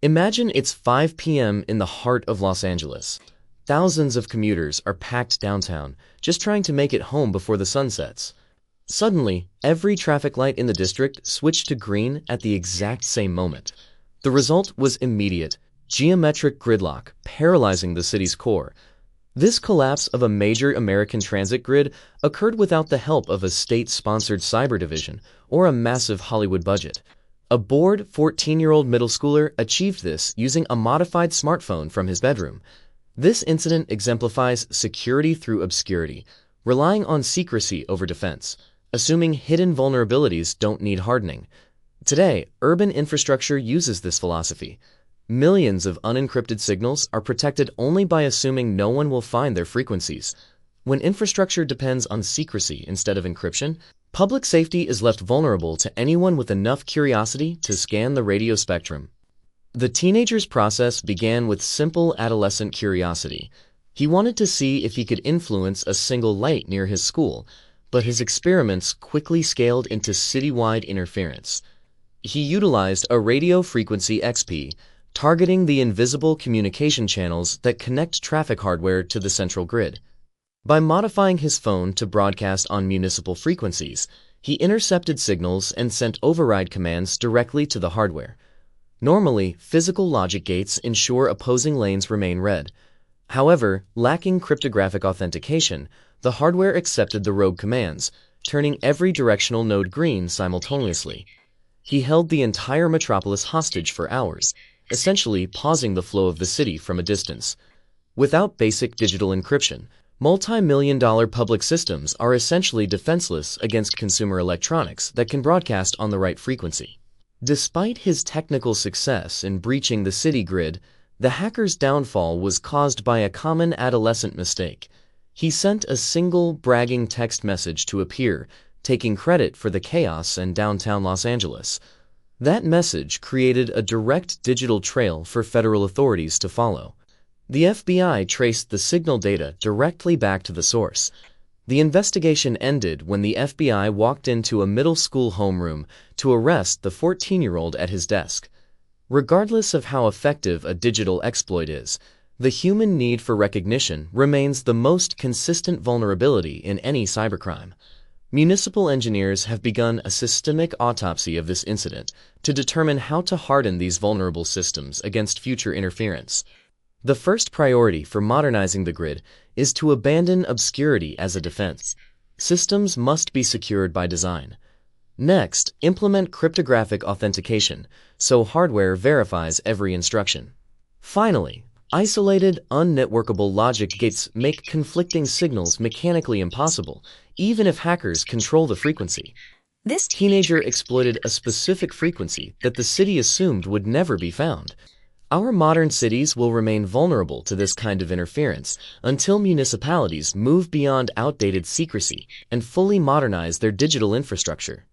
Imagine it's 5 p.m. in the heart of Los Angeles. Thousands of commuters are packed downtown, just trying to make it home before the sun sets. Suddenly, every traffic light in the district switched to green at the exact same moment. The result was immediate: geometric gridlock, paralyzing the city's core. This collapse of a major American transit grid occurred without the help of a state-sponsored cyber division or a massive Hollywood budget. A bored 14-year-old middle schooler achieved this using a modified smartphone from his bedroom. This incident exemplifies security through obscurity, relying on secrecy over defense, assuming hidden vulnerabilities don't need hardening. Today, urban infrastructure uses this philosophy. Millions of unencrypted signals are protected only by assuming no one will find their frequencies. When infrastructure depends on secrecy instead of encryption, public safety is left vulnerable to anyone with enough curiosity to scan the radio spectrum. The teenager's process began with simple adolescent curiosity. He wanted to see if he could influence a single light near his school, but his experiments quickly scaled into citywide interference. He utilized a radio frequency XP, targeting the invisible communication channels that connect traffic hardware to the central grid. By modifying his phone to broadcast on municipal frequencies, he intercepted signals and sent override commands directly to the hardware. Normally, physical logic gates ensure opposing lanes remain red. However, lacking cryptographic authentication, the hardware accepted the rogue commands, turning every directional node green simultaneously. He held the entire metropolis hostage for hours, essentially pausing the flow of the city from a distance. Without basic digital encryption, multi-million-dollar public systems are essentially defenseless against consumer electronics that can broadcast on the right frequency. Despite his technical success in breaching the city grid, the hacker's downfall was caused by a common adolescent mistake. He sent a single bragging text message to a peer, taking credit for the chaos in downtown Los Angeles. That message created a direct digital trail for federal authorities to follow. The FBI traced the signal data directly back to the source. The investigation ended when the FBI walked into a middle school homeroom to arrest the 14-year-old at his desk. Regardless of how effective a digital exploit is, the human need for recognition remains the most consistent vulnerability in any cybercrime. Municipal engineers have begun a systemic autopsy of this incident to determine how to harden these vulnerable systems against future interference. The first priority for modernizing the grid is to abandon obscurity as a defense. Systems must be secured by design. Next, implement cryptographic authentication, so hardware verifies every instruction. Finally, isolated, unnetworkable logic gates make conflicting signals mechanically impossible, even if hackers control the frequency. This teenager exploited a specific frequency that the city assumed would never be found. Our modern cities will remain vulnerable to this kind of interference until municipalities move beyond outdated secrecy and fully modernize their digital infrastructure.